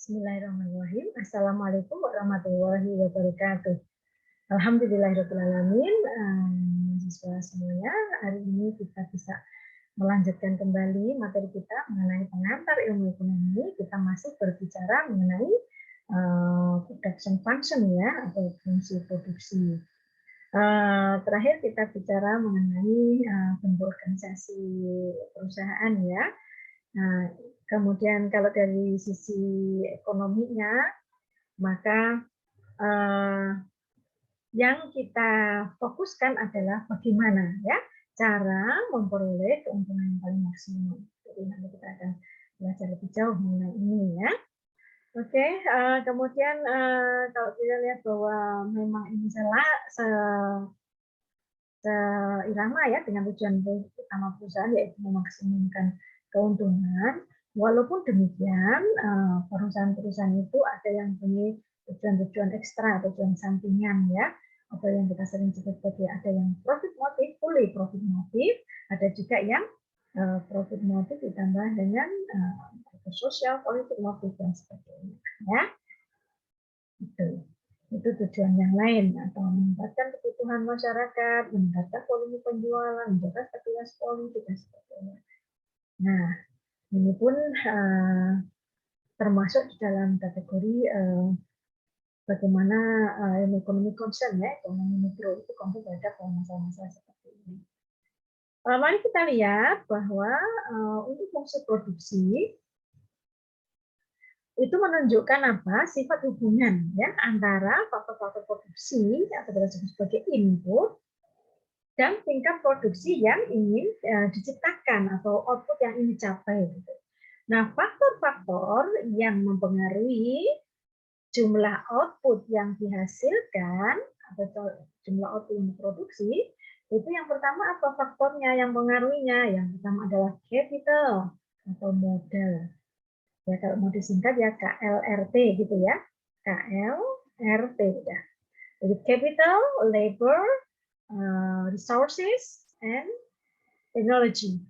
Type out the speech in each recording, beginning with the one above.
Bismillahirrahmanirrahim. Assalamualaikum warahmatullahi wabarakatuh. Alhamdulillahirrahmanirrahim. Mahasiswa semuanya, hari ini kita bisa melanjutkan kembali materi kita mengenai pengantar ilmu ekonomi. Kita masih berbicara mengenai production function ya, atau fungsi produksi. Terakhir kita bicara mengenai bentuk organisasi perusahaan ya. Nah, kemudian kalau dari sisi ekonominya, maka yang kita fokuskan adalah bagaimana ya cara memperoleh keuntungan yang paling maksimal. Jadi nanti kita akan belajar lebih jauh mengenai ini ya. Oke, kemudian kalau kita lihat bahwa memang ini seirama ya dengan tujuan utama perusahaan, yaitu memaksimalkan keuntungan. Walaupun demikian, perusahaan-perusahaan itu ada yang punya tujuan-tujuan ekstra, tujuan sampingan ya, atau yang kita sering sebut sebagai ada yang profit motive, fully profit motive, ada juga yang profit motive ditambah dengan social politik motive dan sebagainya ya. Itu tujuan yang lain, atau meningkatkan kebutuhan masyarakat, meningkatkan volume penjualan, menjaga stabilitas politik dan sebagainya. Nah, ini pun termasuk di dalam kategori bagaimana ilmu ekonomi concern ya, ekonomi mikro itu concern terhadap masalah-masalah seperti ini. Mari kita lihat bahwa untuk fungsi produksi itu menunjukkan apa? Sifat hubungan ya antara faktor-faktor produksi atau kita sebut sebagai input dan tingkat produksi yang ingin diciptakan atau output yang ingin dicapai. Nah, faktor-faktor yang mempengaruhi jumlah output yang dihasilkan atau jumlah output yang diproduksi, itu yang pertama apa faktornya yang mempengaruhinya? Yang pertama adalah capital atau modal. Ya, kalau mau disingkat ya KLRT gitu ya. KLRT ya. Jadi capital, labor, resources, and technology.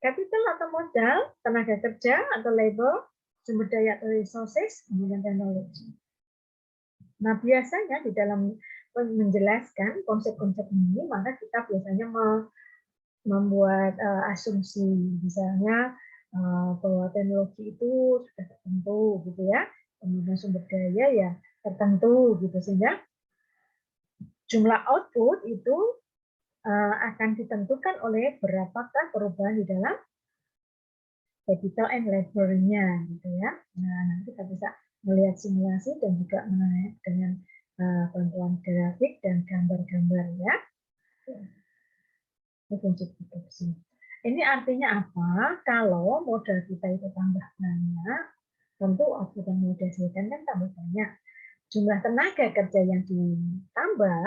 Capital atau modal, tenaga kerja atau labor, sumber daya atau resources, kemudian teknologi. Nah, biasanya di dalam menjelaskan konsep-konsep ini, maka kita biasanya membuat asumsi, misalnya bahwa teknologi itu sudah tertentu gitu ya, kemudian sumber daya ya tertentu gitu, sehingga jumlah output itu akan ditentukan oleh berapakah perubahan di dalam capital and labor-nya gitu ya. Nah, nanti kita bisa melihat simulasi dan juga dengan bantuan grafik dan gambar-gambar ya. Ini fungsi produksi. Ini artinya apa? Kalau modal kita itu tambah banyak, tentu output yang mau dihasilkan kan tambah banyak. Jumlah tenaga kerja yang ditambah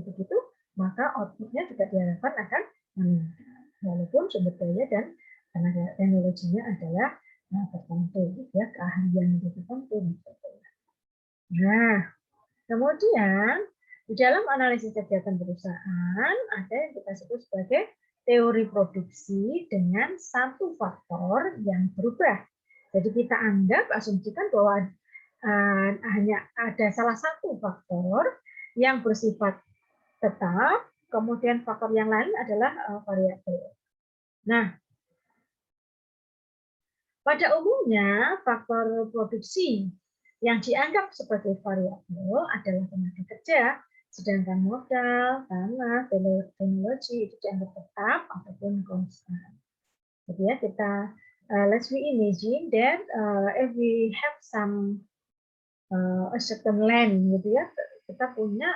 begitu, maka outputnya juga diharapkan akan meningkat. Walaupun sumber daya dan tenaga teknologinya adalah tertentu, ya keahlian itu tertentu. Nah, kemudian di dalam analisis kegiatan perusahaan ada yang kita sebut sebagai teori produksi dengan satu faktor yang berubah. Jadi kita anggap, asumsikan bahwa hanya ada salah satu faktor yang bersifat tetap, kemudian faktor yang lain adalah variabel. Nah, pada umumnya faktor produksi yang dianggap sebagai variabel adalah tenaga kerja, sedangkan modal, tanah, teknologi itu dianggap tetap ataupun konstan. Jadi ya kita let's we imagine that if we have some a certain land gitu ya, kita punya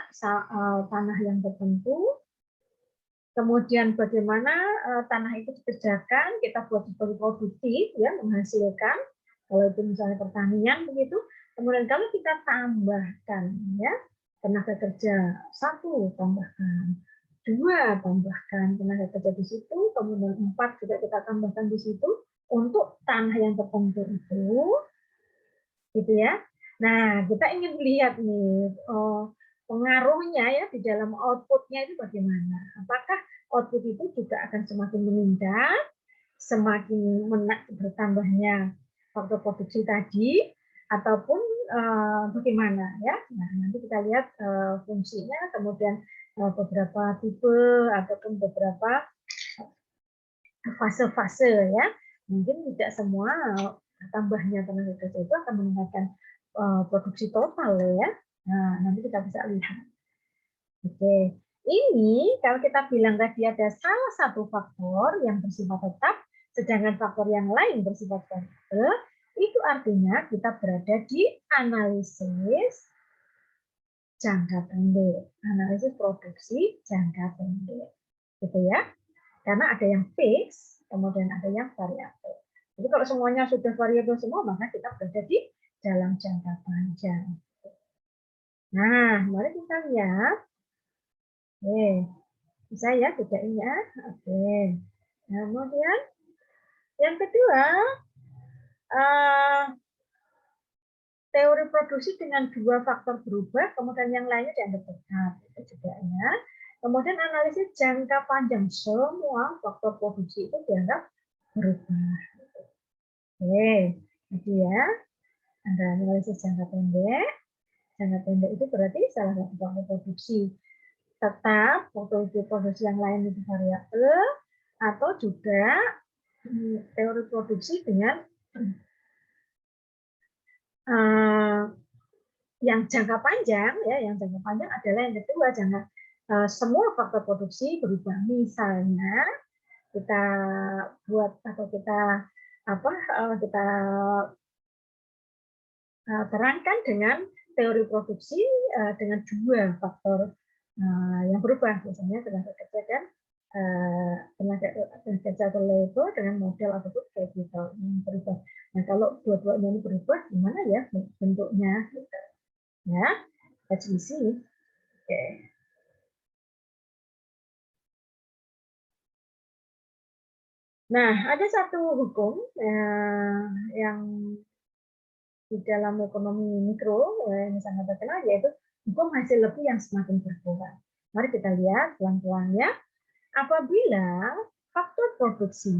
tanah yang tertentu, kemudian bagaimana tanah itu dikerjakan, kita buat sebagai produktif ya, menghasilkan, kalau itu misalnya pertanian begitu. Kemudian kalau kita tambahkan ya tenaga kerja 1, tambahkan 2, tambahkan tenaga kerja di situ, kemudian 4 juga kita tambahkan di situ untuk tanah yang tertentu itu, gitu ya. Nah, kita ingin lihat nih pengaruhnya ya di dalam outputnya itu bagaimana. Apakah output itu juga akan semakin meningkat semakin bertambahnya faktor produksi tadi ataupun bagaimana ya. Nah, nanti kita lihat fungsinya, kemudian beberapa tipe ataupun beberapa fase-fase ya. Mungkin tidak semua tambahnya tenaga kerja itu akan meningkatkan produksi total ya. Nah, nanti kita bisa lihat. Oke, ini kalau kita bilang tadi ada salah satu faktor yang bersifat tetap, sedangkan faktor yang lain bersifat variabel, itu artinya kita berada di analisis jangka pendek, analisis produksi jangka pendek, gitu ya. Karena ada yang fix, kemudian ada yang variabel. Jadi kalau semuanya sudah variabel semua, maka kita berada di dalam jangka panjang. Nah, mari kita lihat. Oke, bisa ya bedainnya. Oke. Kemudian yang kedua, teori produksi dengan dua faktor berubah, kemudian yang lainnya dianggap tetap. Itu juga ya. Kemudian analisis jangka panjang, semua faktor produksi itu dianggap berubah. Oke, jadi ya, ada analisis jangka pendek. Jangka pendek itu berarti salah satu faktor produksi tetap, faktor produksi yang lain itu variabel, atau juga teori produksi dengan yang jangka panjang ya, yang jangka panjang adalah yang kedua, jangan semua faktor produksi berubah. Misalnya kita buat atau kita kita terangkan dengan teori produksi dengan dua faktor yang berubah, misalnya tenaga kerja dan tenaga kerja atau labor dengan model ataupun capital yang berubah. Nah, kalau dua-duanya ini berubah, gimana ya bentuknya? Gitu. Ya, let's see. Oke. Nah, ada satu hukum yang di dalam ekonomi mikro yang sangat terkenal, yaitu hukum hasil lebih yang semakin berkurang. Mari kita lihat pelan-pelan ya. Apabila faktor produksi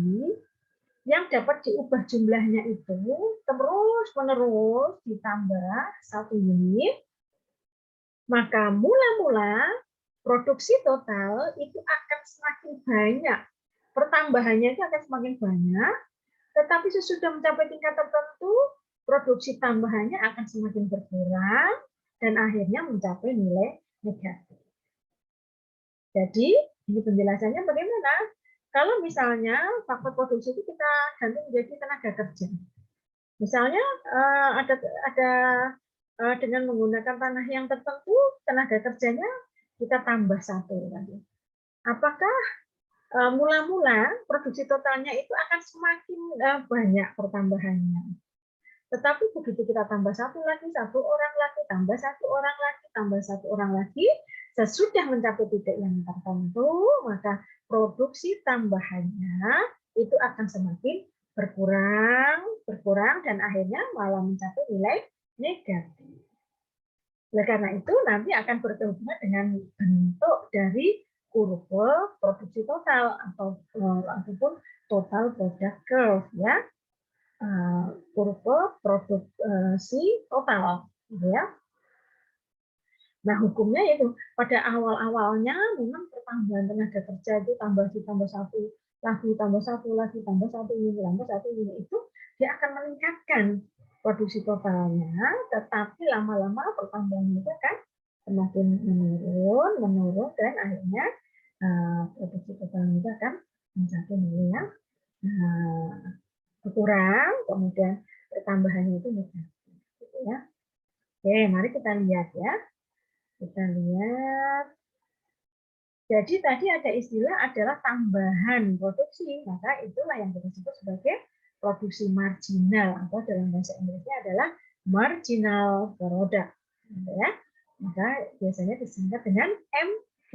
yang dapat diubah jumlahnya itu terus-menerus ditambah 1 unit, maka mula-mula produksi total itu akan semakin banyak. Pertambahannya itu akan semakin banyak, tetapi sesudah mencapai tingkat tertentu, produksi tambahannya akan semakin berkurang dan akhirnya mencapai nilai negatif. Jadi, ini penjelasannya bagaimana? Kalau misalnya faktor produksi itu kita ganti menjadi tenaga kerja. Misalnya ada dengan menggunakan tanah yang tertentu, tenaga kerjanya kita tambah 1 tadi. Apakah mula-mula produksi totalnya itu akan semakin banyak pertambahannya? Tetapi begitu kita tambah 1 lagi, 1 orang lagi, tambah 1 orang lagi, tambah 1 orang lagi, sesudah mencapai titik yang tertentu, maka produksi tambahannya itu akan semakin berkurang, dan akhirnya malah mencapai nilai negatif. Oleh karena itu, nanti akan berhubungan dengan bentuk dari kurva produksi total ataupun total product curve ya. Kurva produksi total, gitu ya. Nah, hukumnya itu pada awal-awalnya memang pertambahan tenaga kerja itu tambah 1 lagi, tambah 1 lagi, tambah 1 unit itu dia akan meningkatkan produksi totalnya, tetapi lama-lama pertambahan itu kan semakin menurun dan akhirnya produksi totalnya itu akan mencapai nilai yang berkurang, kemudian pertambahannya itu negatif, gitu ya. Oke, mari kita lihat ya. Kita lihat. Jadi tadi ada istilah adalah tambahan produksi, maka itulah yang kita sebut sebagai produksi marginal atau dalam bahasa Inggrisnya adalah marginal product, gitu ya. Maka biasanya disingkat dengan MP.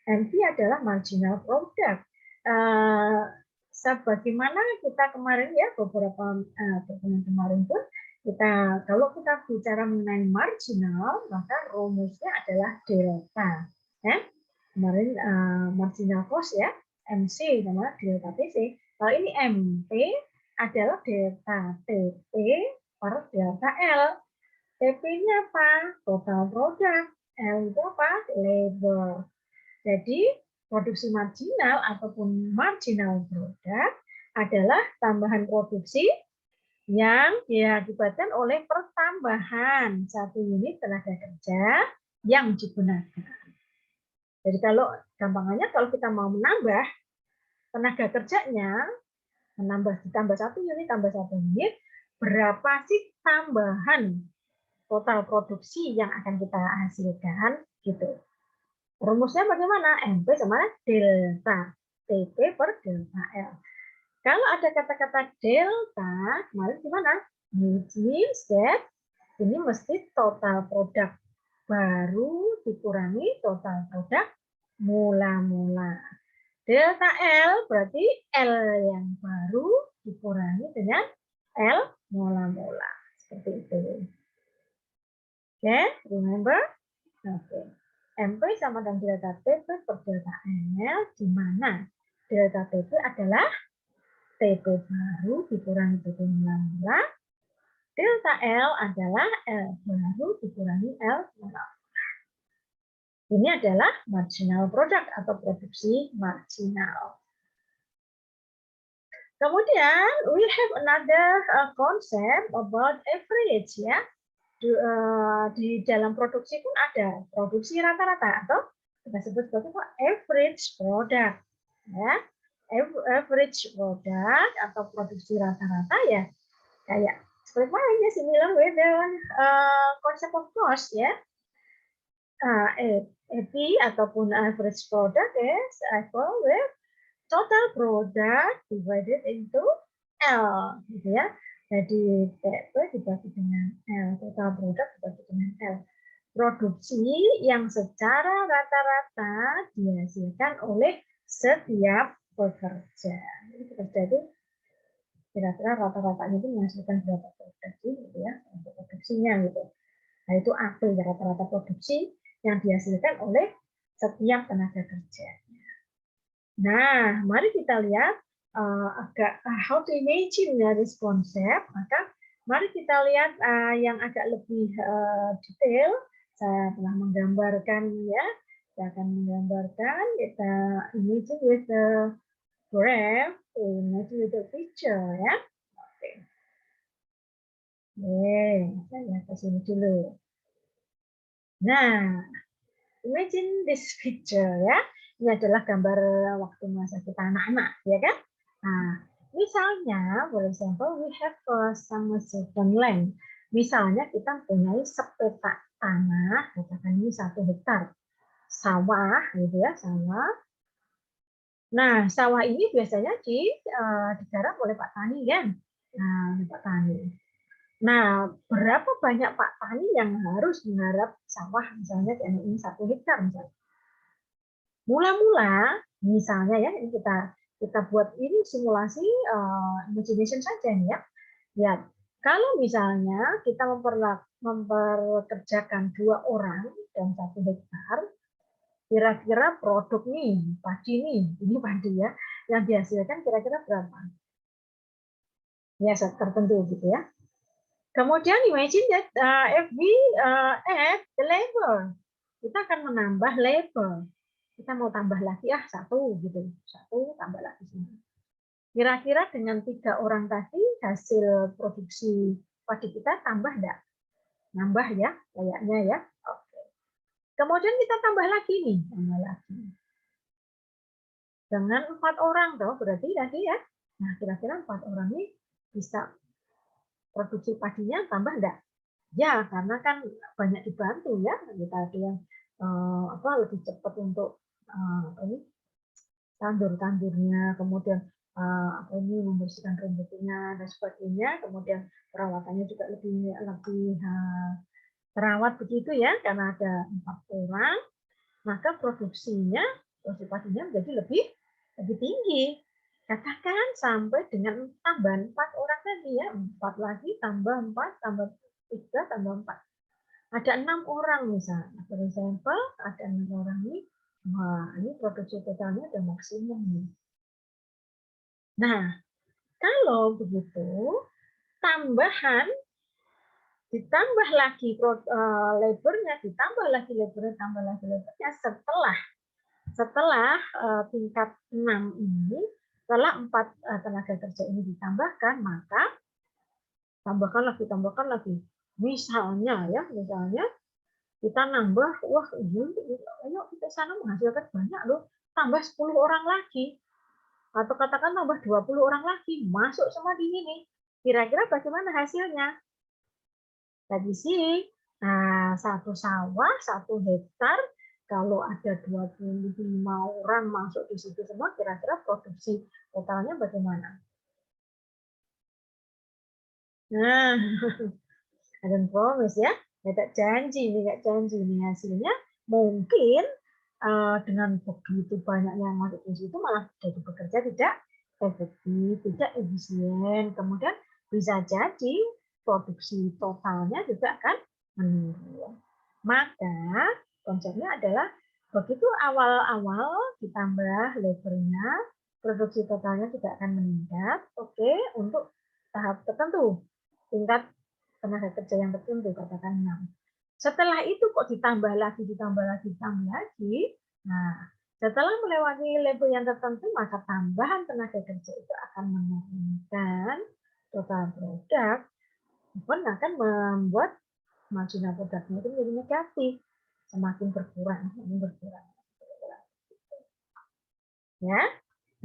MP adalah marginal product. Sebagaimana kita kemarin ya beberapa pertemuan kemarin pun kalau kita bicara mengenai marginal, maka rumusnya adalah delta. Ya. Kemarin marginal cost ya, MC sama delta PC. Kalau ini MP adalah delta TP per delta L. TP-nya apa? Total product. L itu apa? Labor. Jadi produksi marginal ataupun marginal product adalah tambahan produksi yang diakibatkan oleh pertambahan satu unit tenaga kerja yang digunakan. Jadi kalau gampangannya kalau kita mau menambah tenaga kerjanya, ditambah satu unit, berapa sih tambahan total produksi yang akan kita hasilkan gitu. Rumusnya bagaimana? MP sama delta TP per delta L. Kalau ada kata-kata delta, kemarin gimana? Which means that ini mesti total produk baru dikurangi total produk mula-mula. Delta L berarti L yang baru dikurangi dengan L mula-mula. Seperti itu. Oke, remember? Oke. MP sama dengan delta TP per delta L, di mana delta TP adalah TP baru dikurangi TP mula-mula. Delta L adalah L baru dikurangi L mula-mula. Ini adalah marginal product atau produksi marginal. Kemudian we have another concept about average ya. Di dalam produksi pun ada produksi rata-rata atau kita sebut sebagai average product ya. Average product atau produksi rata-rata ya kayak seperti lainnya similar with the concept of cost ya. AP ataupun average product is equal with total product divided into L gitu ya. Jadi TP dibagi dengan L, total product dibagi dengan L. Produksi yang secara rata-rata dihasilkan oleh setiap pekerja. Jadi pekerja itu kira-kira rata-ratanya itu menghasilkan berapa produksi gitu ya, untuk produksinya gitu. Nah itu AP rata-rata produksi yang dihasilkan oleh setiap tenaga kerja. Nah, mari kita lihat how to imagine this concept. Maka mari kita lihat yang agak lebih detail. Saya telah menggambarkan ya. Saya akan menggambarkan kita imagine with the graph, imagine with the picture ya. Oke. Saya ke sini dulu. Nah, imagine this picture ya. Ini adalah gambar waktu masa kita anak-anak, ya kan? Nah, misalnya, for example, we have some certain land. Misalnya kita mempunyai sepetak tanah, katakan ini 1 hektar sawah, gitu ya, sawah. Nah, sawah ini biasanya digarap oleh Pak Tani, kan? Nah, Pak Tani. Nah, berapa banyak Pak Tani yang harus menggarap sawah, misalnya ini 1 hektar, misalnya. Mula-mula, misalnya ya, ini kita buat ini simulasi imagination saja nih ya. Ya, kalau misalnya kita memperkerjakan 2 orang dan 1 hektar, kira-kira produk nih, padi nih, ini padi ya, yang dihasilkan kira-kira berapa? Ya, tertentu gitu ya. Kemudian imagine that if we add the labor, kita akan menambah labor. Kita mau tambah lagi 1 gitu, 1 tambah lagi sini. Kira-kira dengan 3 orang tadi hasil produksi padi kita tambah enggak? Nambah ya, kayaknya ya. Oke. Kemudian kita tambah lagi nih, tambah lagi. Dengan 4 orang toh, berarti tadi ya. Nah, kira-kira 4 orang ini bisa produksi padinya tambah enggak? Ya, karena kan banyak dibantu ya. Kita ada yang lebih cepat untuk ini tandur-tandurnya, kemudian membersihkan rumputnya dan sebagainya, kemudian perawatannya juga lebih terawat begitu ya, karena ada 4 orang, maka produksi padinya menjadi lebih tinggi. Katakan sampai dengan tambahan 4 orang tadi ya, 4 lagi tambah 4 tambah 3 tambah 4. Ada 6 orang misalnya. For example, ada 6 orang ini. Wah, ini produksi totalnya udah maksimum nih. Nah, kalau begitu, tambahan ditambah lagi labornya, ditambah lagi labornya, tambah lagi labornya setelah tingkat 6 ini, setelah 4 tenaga kerja ini ditambahkan, maka tambahkan lagi. Misalnya kita nambah, wah ayo kita sana menghasilkan banyak loh, tambah 10 orang lagi. Atau katakan tambah 20 orang lagi, masuk semua di sini. Kira-kira bagaimana hasilnya? Tadi sih, satu sawah, 1 hektar, kalau ada 25 orang masuk di situ semua, kira-kira produksi totalnya bagaimana? Nah, ada promise ya, nggak janji nih hasilnya. Mungkin dengan begitu banyaknya yang masuk di situ malah jadi bekerja tidak efektif, tidak efisien. Kemudian bisa jadi produksi totalnya juga akan menurun. Maka konsepnya adalah begitu awal-awal ditambah labornya, produksi totalnya juga akan meningkat. Oke, untuk tahap tertentu, tingkat tenaga kerja yang tertentu, katakan 6. Setelah itu kok ditambah lagi. Nah, setelah melewati level yang tertentu, maka tambahan tenaga kerja itu akan menurunkan total produk, pun akan membuat marginal produknya itu menjadi negatif, semakin berkurang. Ya,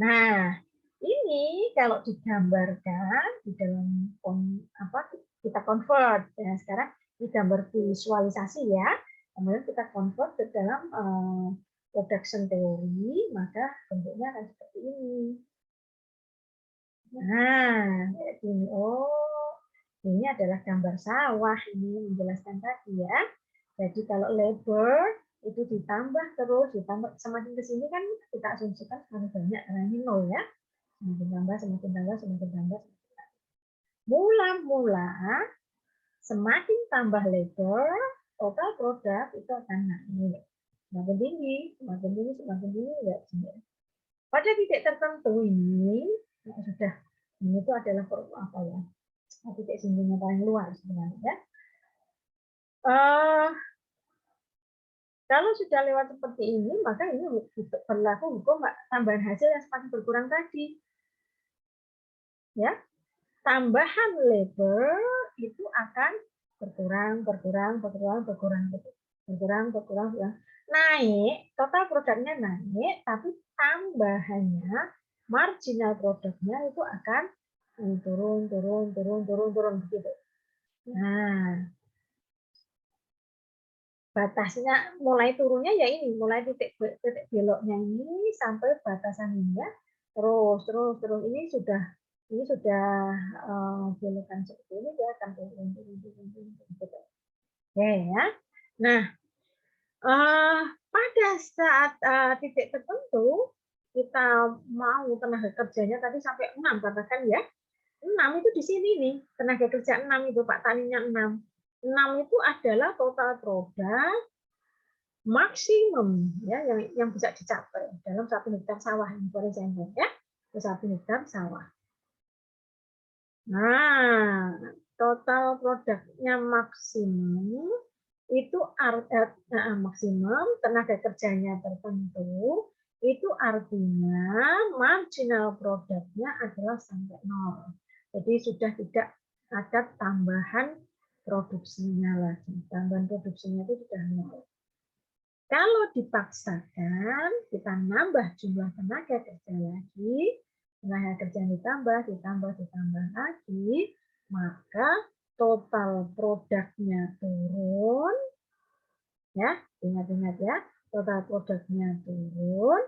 nah ini kalau digambarkan di dalam kita convert ya, sekarang di gambar visualisasi ya, kemudian kita convert ke dalam production theory, maka bentuknya akan seperti ini. Nah, kayak gini. Oh, ini adalah gambar sawah, ini menjelaskan tadi ya. Jadi kalau labor itu ditambah terus, semakin ke sini kan kita asumsikan semakin banyak karena ini 0 ya. Semakin tambah. Mula-mula semakin tambah labor, total produk itu akan naik. Semakin tinggi ya. Pada titik tertentu ini sudah, ini itu adalah apa ya? Titik singgung yang paling luar sebenarnya. Kalau sudah lewat seperti ini, maka ini berlaku hukum tambahan hasil yang semakin berkurang tadi. Ya, tambahan labor itu akan berkurang. Naik, total produknya naik, tapi tambahannya, marginal produknya itu akan turun begitu. Nah, batasnya mulai turunnya ya ini, mulai titik beloknya ini sampai batasan ini ya. Terus ini sudah belokan seperti ini, dia akan turun gitu. Oke ya. Nah, pada saat titik tertentu kita mau tenaga kerjanya tadi sampai 6 katakan ya. 6 itu di sini nih, tenaga kerja 6 itu Pak, talinya 6. 6 itu adalah total produk maksimum ya yang bisa dicapai dalam 1 hektar sawah, for example ya, 1 hektar sawah. Nah, total produknya maksimum itu maksimum, tenaga kerjanya tertentu, itu artinya marginal produknya adalah sampai 0. Jadi sudah tidak ada tambahan produksinya lagi. Tambahan produksinya itu sudah 0. Kalau dipaksakan, kita nambah jumlah tenaga kerja lagi, tenaga kerja ditambah lagi, maka total produknya turun, ya, ingat-ingat ya, total produknya turun,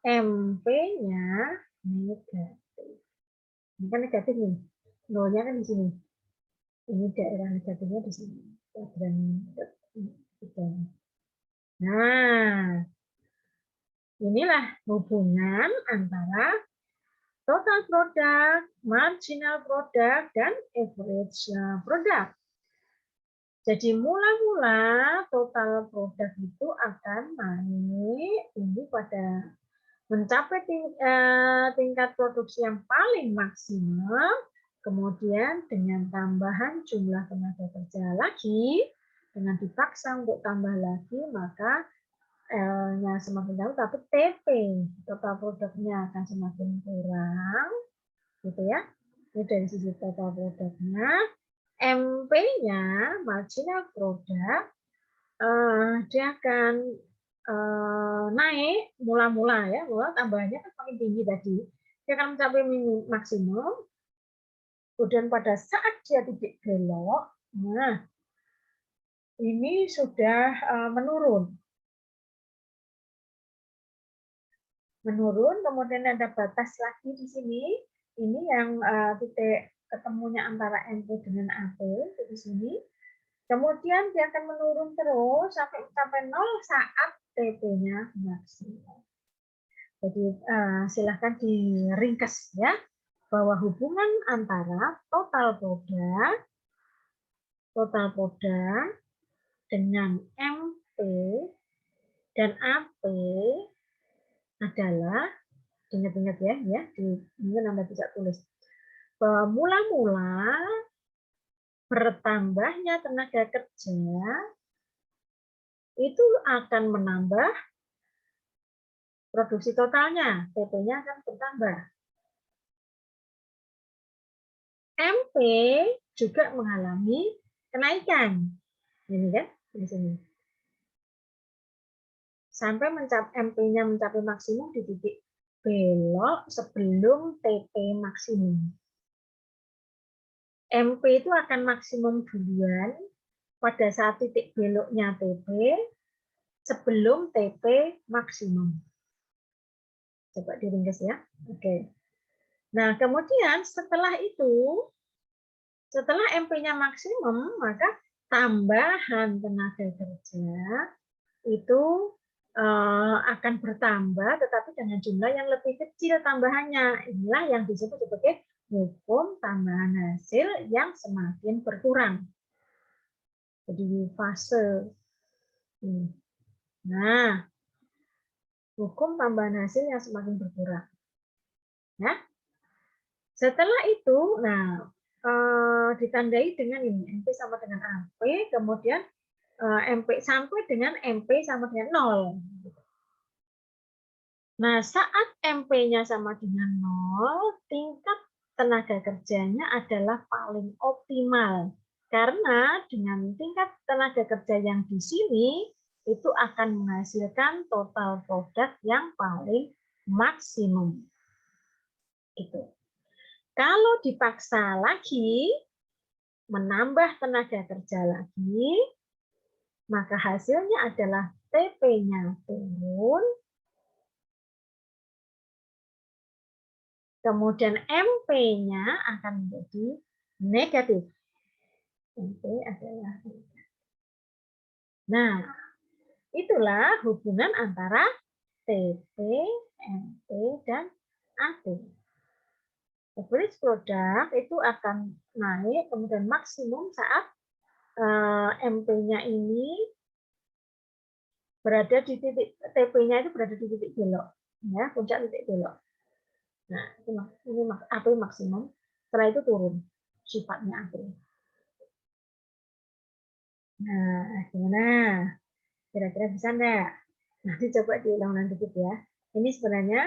MP-nya negatif. Ini kan negatif nih, nolnya kan di sini. Ini daerah negatifnya di sini. Nah, inilah hubungan antara total produk, marginal produk, dan average produk. Jadi mula-mula total produk itu akan naik tinggi pada mencapai tingkat produksi yang paling maksimum, kemudian dengan tambahan jumlah tenaga kerja lagi, dengan dipaksa untuk tambah lagi, maka L-nya semakin jauh, tapi TP, total produknya akan semakin kurang, gitu ya. Ini dari sisi total produknya. MP-nya, marginal product, dia akan naik mula-mula ya, mula tambahannya kan makin tinggi tadi. Dia akan mencapai maksimum. Kemudian pada saat dia titik belok, nah ini sudah menurun. Menurun, kemudian ada batas lagi di sini. Ini yang titik ketemunya antara MP dengan AP di sini. Kemudian dia akan menurun terus sampai 0 saat TP-nya maksimum. Jadi silahkan diringkas ya, bahwa hubungan antara total produk dengan MP dan AP adalah, ingat-ingat ya, mungkin Anda bisa tulis, bahwa mula-mula bertambahnya tenaga kerja itu akan menambah produksi totalnya, PP-nya akan bertambah. MP juga mengalami kenaikan. Ini kan di sini. Sampai MP-nya mencapai maksimum di titik belok sebelum TP maksimum. MP itu akan maksimum duluan pada saat titik beloknya TP sebelum TP maksimum. Coba diringkas ya. Oke. Nah, kemudian setelah itu, setelah MP-nya maksimum, maka tambahan tenaga kerja itu akan bertambah, tetapi dengan jumlah yang lebih kecil tambahannya. Inilah yang disebut sebagai hukum tambahan hasil yang semakin berkurang. Jadi fase. Nah, hukum tambahan hasil yang semakin berkurang. Ya. Setelah itu, nah ditandai dengan ini, MP sama dengan AP, kemudian MP sampai dengan MP sama dengan 0. Nah, saat MP-nya sama dengan 0, tingkat tenaga kerjanya adalah paling optimal. Karena dengan tingkat tenaga kerja yang di sini, itu akan menghasilkan total produk yang paling maksimum. Gitu. Kalau dipaksa lagi, menambah tenaga kerja lagi, maka hasilnya adalah TP-nya turun, kemudian MP-nya akan menjadi negatif. MP adalah negatif. Nah, itulah hubungan antara TP, MP, dan AP. Average product itu akan naik, kemudian maksimum saat MP-nya ini berada di titik, TP-nya itu berada di titik belok, ya, puncak titik belok. Nah, ini AP maksimum. Setelah itu turun sifatnya AP. Nah, gimana? Kira-kira bisa enggak? Nanti coba diulang dikit ya. Ini sebenarnya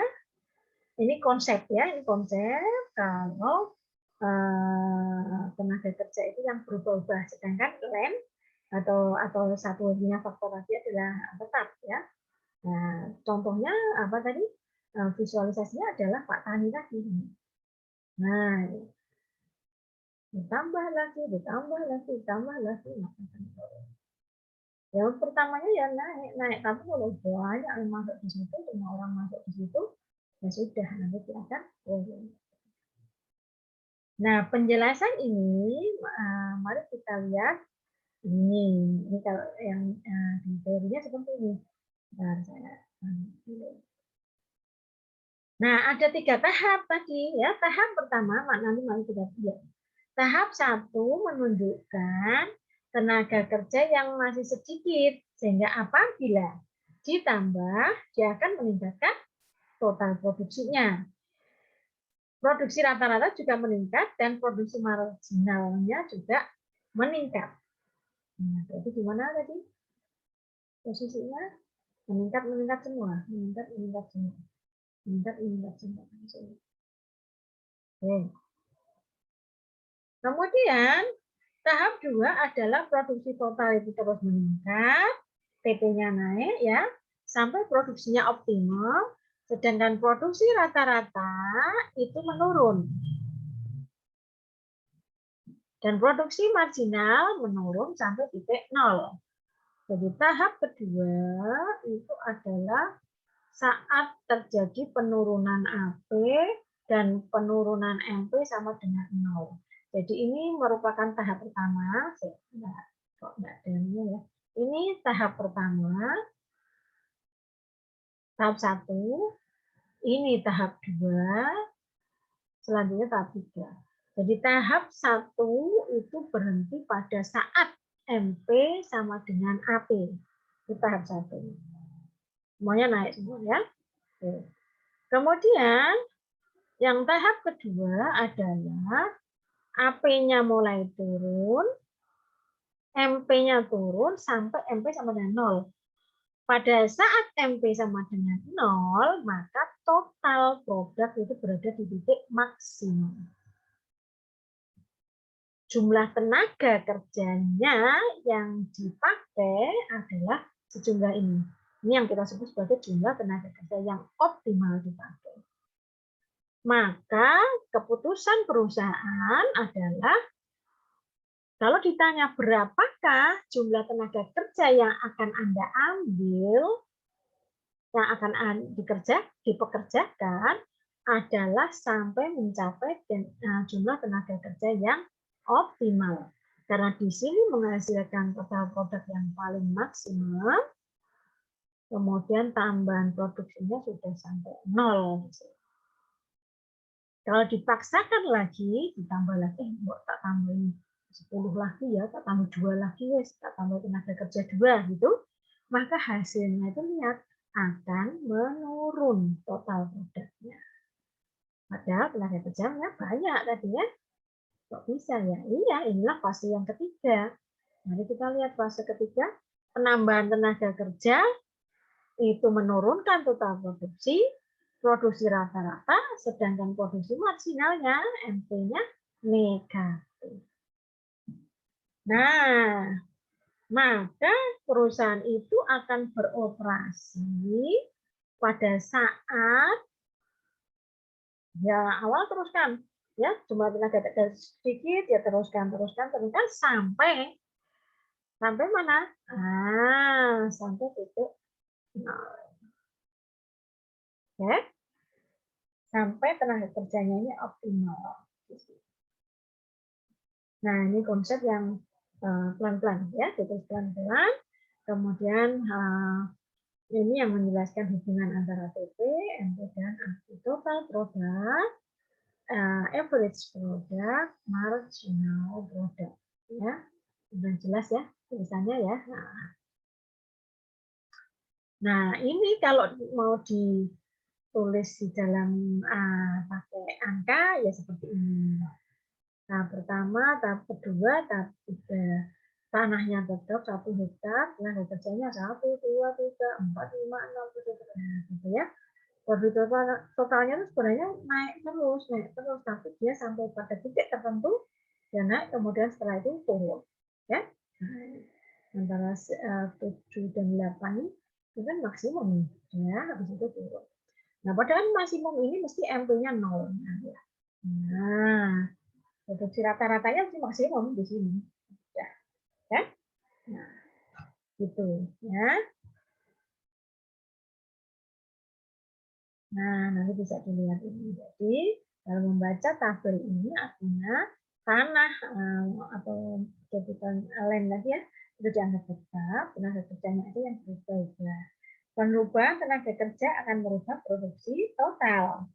ini konsep ya, ini konsep kalau tenaga kerja itu yang berubah-ubah, sedangkan rem atau satunya faktor tadi adalah tetap ya. Nah, contohnya apa tadi? Visualisasinya adalah Pak Tani tadi. Nah, ditambah lagi, ditambah lagi, ditambah lagi. Ya, pertamanya ya naik. Tapi kalau banyak yang masuk di situ, semua orang masuk di situ, ya sudah, nanti akan turun. Nah, penjelasan ini, mari kita lihat. Ini kalau yang di teorinya seperti ini. Nah, ada 3 tahap tadi ya. Tahap pertama, nanti mari kita lihat. Tahap 1 menunjukkan tenaga kerja yang masih sedikit, sehingga apabila ditambah, dia akan meningkatkan total produksinya. Produksi rata-rata juga meningkat dan produksi marginalnya juga meningkat. Nah, jadi gimana tadi posisinya? Meningkat semua, meningkat semua, meningkat semua. Oke. Kemudian tahap 2 adalah produksi total itu terus meningkat, TP-nya naik ya, sampai produksinya optimal, sedangkan produksi rata-rata itu menurun. Dan produksi marginal menurun sampai titik 0. Jadi tahap kedua itu adalah saat terjadi penurunan AP dan penurunan MP sama dengan 0. Jadi ini merupakan tahap pertama. Ini tahap pertama, tahap 1, ini tahap 2, selanjutnya tahap 3. Jadi tahap 1 itu berhenti pada saat MP sama dengan AP. Itu tahap 1. Semuanya naik semua ya. Oke. Kemudian yang tahap kedua adalah AP-nya mulai turun, MP-nya turun sampai MP sama dengan 0. Pada saat MP sama dengan 0, maka total produk itu berada di titik maksimum. Jumlah tenaga kerjanya yang dipakai adalah sejumlah ini. Ini yang kita sebut sebagai jumlah tenaga kerja yang optimal dipakai. Maka keputusan perusahaan adalah kalau ditanya berapakah jumlah tenaga kerja yang akan Anda ambil, yang akan dipekerjakan adalah sampai mencapai jumlah tenaga kerja yang optimal. Karena di sini menghasilkan total produk yang paling maksimum, kemudian tambahan produksinya sudah sampai 0. Kalau dipaksakan lagi, ditambah lagi, tak tambahin 10 lagi ya, tak tambah 2 lagi, tak tambah tenaga kerja 2 gitu, maka hasilnya itu lihat akan menurun total produknya. Padahal tenaga kerjanya banyak tadi ya. Kok bisa ya? Iya, inilah fase yang ketiga. Mari kita lihat fase ketiga, penambahan tenaga kerja itu menurunkan total produksi, produksi rata-rata, sedangkan produksi marginalnya, MP-nya negatif. Nah, maka perusahaan itu akan beroperasi pada saat ya awal teruskan ya jumlah tenaga kerja sedikit ya teruskan sampai mana? Sampai titik 0. Oke. Sampai tenaga kerjanya ini optimal. Nah, ini konsep yang pelan-pelan ya, terus pelan-pelan. Kemudian ini yang menjelaskan hubungan antara TP, MP dan AP. Total product, average product, marginal product. Ya, sudah jelas ya tulisannya ya. Nah, ini kalau mau ditulis di dalam pakai angka ya seperti ini. Tahap pertama, tahap kedua, tahap tiga. Tanahnya tetap 1 hektar, tenaga kerjanya 1, 2, 3, 4, 5, 6, 7, gitu ya. Produk totalnya itu sebenarnya naik terus, tapi dia sampai pada titik tertentu, dia naik, kemudian setelah itu turun. Ya, antara 7 dan 8 itu kan maksimum, ya, habis itu turun. Nah, padahal maksimum ini mesti MP-nya 0. Nah, produksi rata-ratanya masih maksimum di sini. Ya. Nah, gitu ya. Nah, nanti bisa dilihat ini. Jadi, kalau membaca tabel ini artinya tanah atau capital land lagi ya, itu dianggap tetap, tenaga kerjanya itu yang berubah. Perubahan tenaga kerja akan merubah produksi total,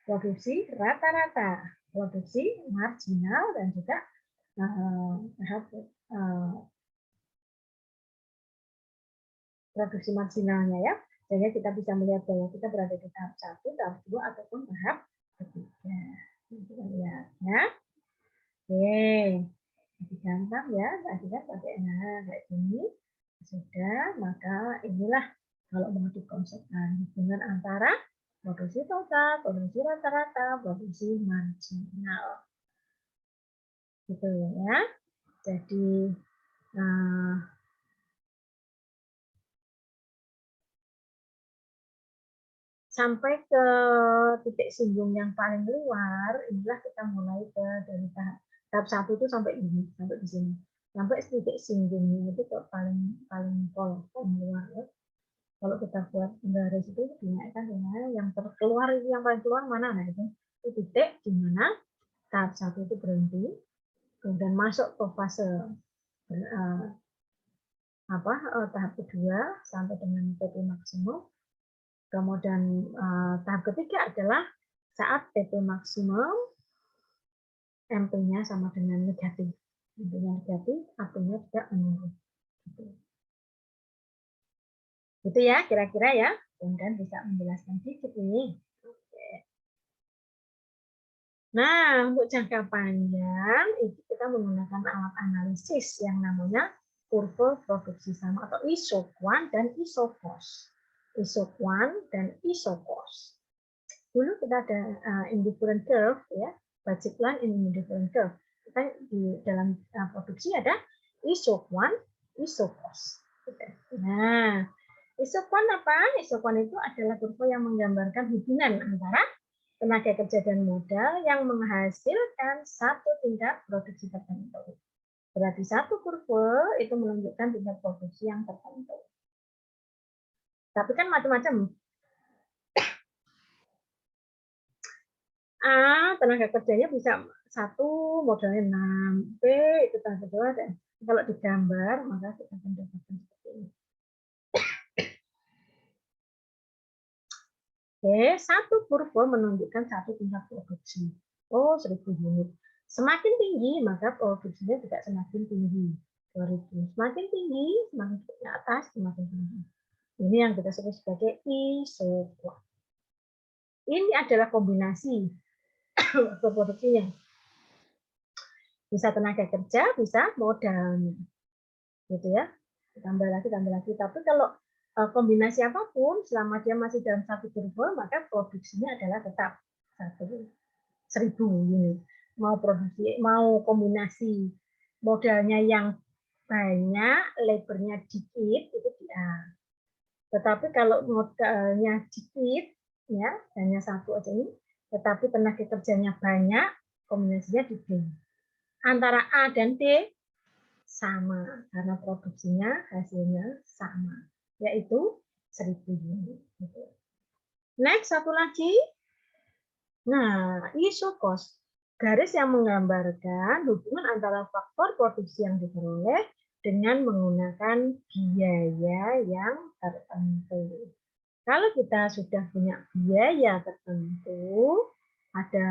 produksi rata-rata, produksi marginal, dan juga produksi marginalnya ya. Sehingga kita bisa melihat bahwa kita berada di tahap 1, tahap 2, ataupun tahap 3. Kita lihat ya. Oke, lebih gampang ya, tadi kan pakai kayak gini. Sudah, maka inilah kalau mau dikonsepkan hubungan antara produksi total, produksi rata-rata, produksi marginal. Gitu ya. Jadi sampai ke titik singgung yang paling luar, inilah kita mulai ke dari tahap 1 itu sampai ini, sampai di sini. Sampai titik singgungnya itu ke paling luar ya. Kalau kita buat garis itu dinaikkan dengan yang terkeluar, yang paling keluar mana? Nah itu titik di mana tahap 1 itu berhenti, kemudian masuk ke fase tahap kedua sampai dengan PP maksimum. Kemudian tahap ketiga adalah saat PP maksimum MP-nya sama dengan negatif. MP-nya negatif, AP-nya tidak menurun. Gitu ya, kira-kira ya. Kemudian bisa menjelaskan sedikit ini. Oke. Nah, untuk jangka panjang, itu kita menggunakan alat analisis yang namanya kurva produksi sama atau isoquant dan isocos. Isoquant dan isocos. Dulu kita ada indifferent curve, ya, budget line in indifferent curve. Kita di dalam produksi ada isoquant, isocos. Nah, isoquant apa? Isoquant itu adalah kurva yang menggambarkan hubungan antara tenaga kerja dan modal yang menghasilkan satu tingkat produksi tertentu. Berarti satu kurva itu menunjukkan tingkat produksi yang tertentu. Tapi kan macam-macam. A, tenaga kerjanya bisa 1, modalnya 6, B, itu tenaga kerja, dan kalau digambar, maka kita akan dapatkan seperti ini. Oke, satu kurva menunjukkan satu tingkat produksi. Oh, 1000 unit. Semakin tinggi, maka produksinya juga semakin tinggi. 2000. Semakin tinggi, semakin ke atas, semakin tinggi. Ini yang kita sebut sebagai isoquant. Ini adalah kombinasi produksinya. Bisa tenaga kerja, bisa modalnya. Gitu ya. Tambah lagi. Tapi kalau kombinasi apapun, selama dia masih dalam satu kurva, maka produksinya adalah tetap 1000 unit. Mau produksi, mau kombinasi modalnya yang banyak, labornya dikit, itu di A. Tetapi kalau modalnya dikit, ya hanya satu aja ini, tetapi tenaga kerjanya banyak, kombinasinya di B. Antara A dan D sama, karena produksinya hasilnya sama, yaitu 1000 unit. Next, satu lagi. Nah, isocos, garis yang menggambarkan hubungan antara faktor produksi yang diperoleh dengan menggunakan biaya yang tertentu. Kalau kita sudah punya biaya tertentu, ada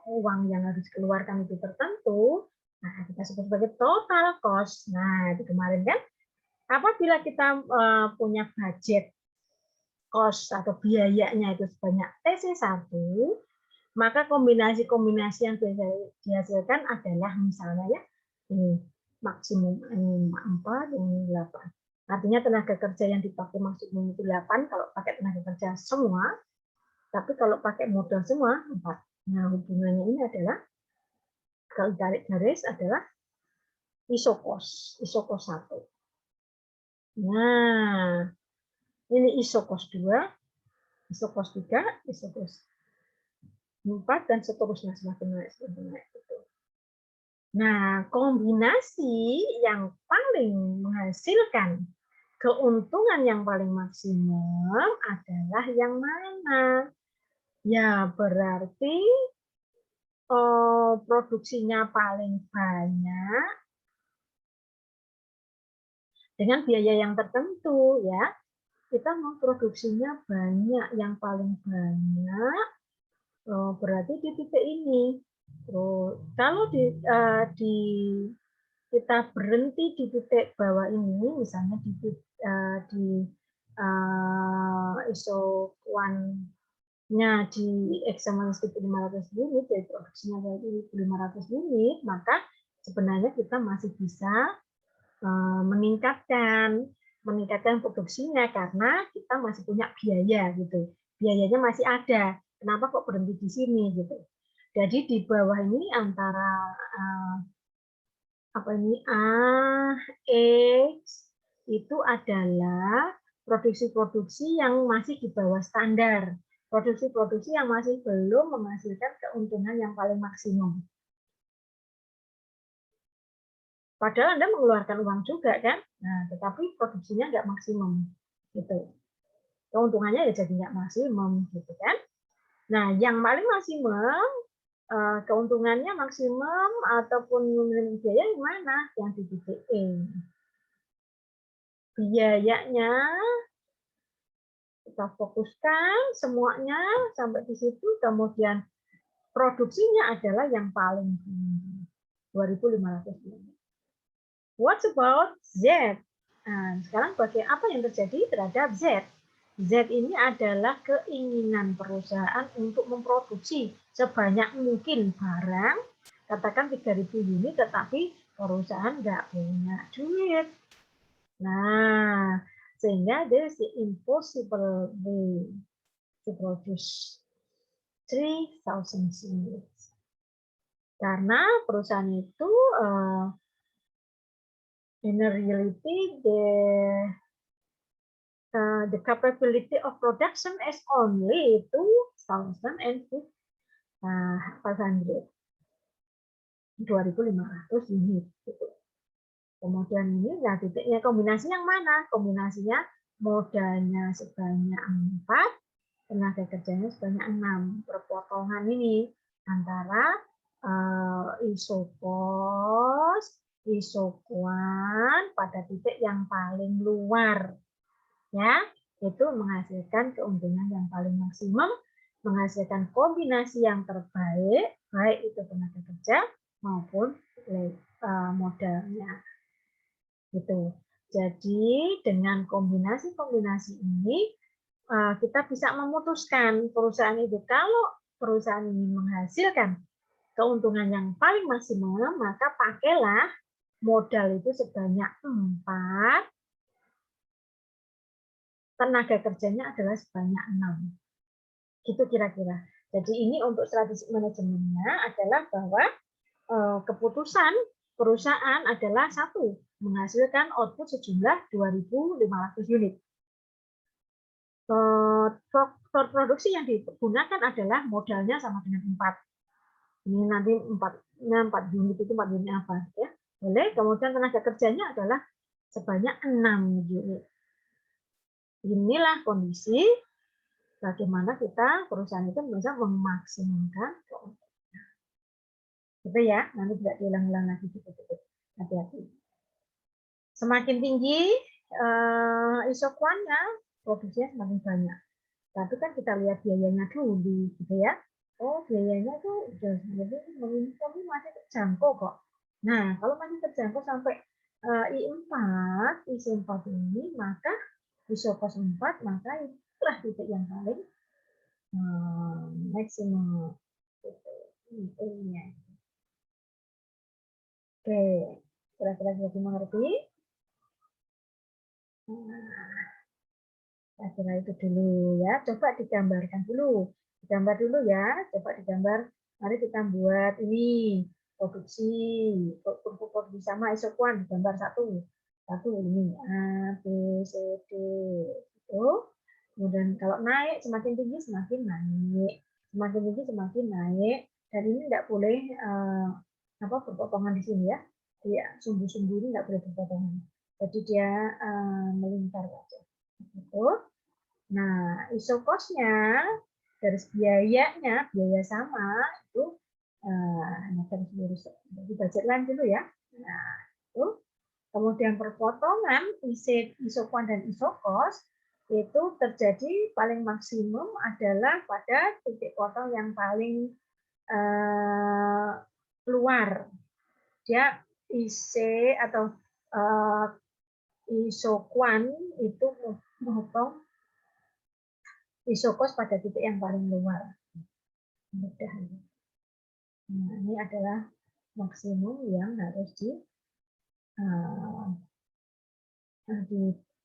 uang yang harus dikeluarkan itu tertentu, nah kita sebut sebagai total cost. Nah, itu kemarin kan, apabila kita punya budget cost atau biayanya itu sebanyak TC1, maka kombinasi-kombinasi yang dihasilkan adalah misalnya ya, ini maksimum 4, ini 8. Artinya tenaga kerja yang dipakai maksimum itu 8 kalau pakai tenaga kerja semua, tapi kalau pakai modal semua 4. Nah, hubungannya ini adalah, kalau tarik garis adalah isocos 1. Nah, ini isocos 2, isocos 3, isocos 4, dan seterusnya semakin naik. Nah, kombinasi yang paling menghasilkan keuntungan yang paling maksimum adalah yang mana? Ya, berarti produksinya paling banyak dengan biaya yang tertentu ya. Kita mau produksinya banyak, yang paling banyak berarti di titik ini. Kalau kita berhenti di titik bawah ini, misalnya di isokuannya di eksaminasi 500 unit, jadi produksinya dari 500 unit, maka sebenarnya kita masih bisa meningkatkan produksinya karena kita masih punya biaya gitu. Biayanya masih ada. Kenapa kok berhenti di sini gitu. Jadi di bawah ini antara X itu adalah produksi-produksi yang masih di bawah standar. Produksi-produksi yang masih belum menghasilkan keuntungan yang paling maksimum. Padahal Anda mengeluarkan uang juga kan, nah tetapi produksinya nggak maksimum, gitu. Keuntungannya ya jadi nggak maksimum, gitu kan. Nah yang paling maksimum, keuntungannya maksimum ataupun minimum biaya yang mana? Yang di titik E. Biayanya kita fokuskan semuanya sampai di situ, kemudian produksinya adalah yang paling tinggi, 2.500 unit. What about Z? Nah, sekarang apa yang terjadi terhadap Z? Z ini adalah keinginan perusahaan untuk memproduksi sebanyak mungkin barang, katakan 3.000 unit, tetapi perusahaan nggak punya duit. Nah, sehingga there is the impossible way to produce 3,000 units. Karena perusahaan itu in reality, the capability of production is only 2,500. 2.500 unit. Gitu. Kemudian ini nah titiknya kombinasi yang mana? Kombinasinya modalnya sebanyak 4, tenaga kerjanya sebanyak 6. Perpotongan ini antara isokos, isokuan pada titik yang paling luar, ya, itu menghasilkan keuntungan yang paling maksimum, menghasilkan kombinasi yang terbaik, baik itu tenaga kerja maupun modalnya, gitu. Jadi dengan kombinasi-kombinasi ini kita bisa memutuskan perusahaan itu, kalau perusahaan ini menghasilkan keuntungan yang paling maksimal, maka pakailah modal itu sebanyak 4, tenaga kerjanya adalah sebanyak 6. Gitu kira-kira. Jadi ini untuk strategi manajemennya adalah bahwa keputusan perusahaan adalah 1, menghasilkan output sejumlah 2.500 unit. Faktor produksi yang digunakan adalah modalnya sama dengan 4. Ini nanti 4 unit itu 4 unit apa ya? Boleh. Kemudian tenaga kerjanya adalah sebanyak 6 unit. Inilah kondisi bagaimana perusahaan itu bisa memaksimalkan keuntungan. Gitu ya, nanti tidak diulang-ulang lagi. Hati-hati. Semakin tinggi isokuannya, produksinya semakin banyak. Tapi kan kita lihat biayanya dulu, gitu ya. Oh, biayanya tuh udah jadi tapi masih terjangkau kok. Nah, kalau masih terjangkau sampai I4, IC4 ini, maka isokos 4, maka itulah titik yang paling maksimum. Intinya. Oke, kira-kira sudah dimengerti? Nah, kira itu dulu ya. Coba digambarkan dulu. Digambar dulu ya. Coba digambar. Mari kita buat ini produksi sama isokuan, digambar satu ini A, B, C, D. Itu. Kemudian kalau naik semakin tinggi semakin naik, semakin tinggi semakin naik. Dan ini tidak boleh berpotongan di sini ya. Dia sumbu-sumbu ini tidak boleh berpotongan. Jadi dia melingkar saja. Gitu. Nah, isokosnya dari biayanya, biaya sama itu garis lurus. Jadi budget line dulu ya. Nah, itu. Kemudian perpotongan isokuan dan isokos itu terjadi paling maksimum adalah pada titik potong yang paling keluar. Dia IC atau isokuan itu memotong isokos pada titik yang paling luar. Mudah. Nah, ini adalah maksimum yang harus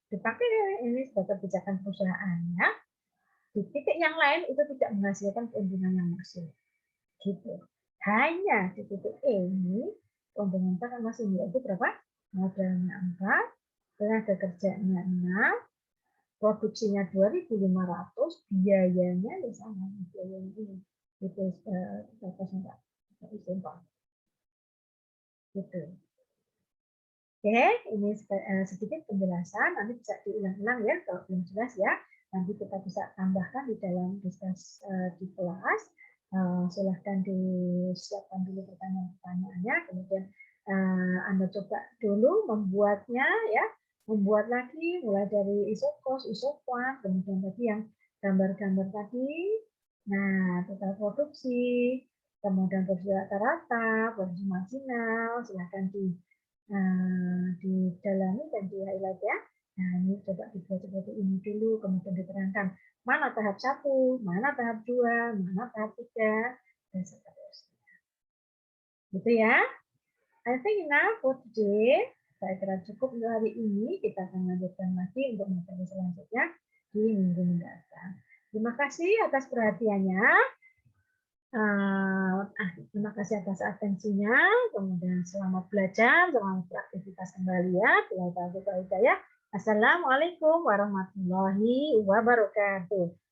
dipakai ini sebagai kebijakan perusahaan ya. Di titik yang lain itu tidak menghasilkan keuntungan yang maksimal. Gitu. Hanya di titik ini keuntungan kita masih yaitu berapa? Modalnya 4, tenaga kerjanya 6, produksinya 2.500, biayanya ya sama biayanya ini. Itu gitu. Oke, ini sedikit penjelasan, nanti bisa diulang-ulang ya kalau belum jelas ya. Nanti kita bisa tambahkan di dalam diskus di kelas. Silahkan disiapkan dulu pertanyaan-pertanyaannya, kemudian Anda coba dulu membuatnya ya, membuat lagi mulai dari isokos, isokuan, kemudian tadi yang gambar-gambar tadi. Nah, total produksi, kemudian produksi rata-rata, produksi marginal, silahkan didalami dan di highlight ya. Nah, ini coba dibuat seperti ini dulu, kemudian diterangkan mana tahap 1, mana tahap 2, mana tahap 3, dan seterusnya. Gitu ya. I think enough for today. Saya kira cukup untuk hari ini. Kita akan lanjutkan lagi untuk materi selanjutnya di minggu mendatang. Terima kasih atas perhatiannya. Terima kasih atas atensinya. Kemudian selamat belajar, selamat beraktivitas kembali ya. Assalamualaikum warahmatullahi wabarakatuh.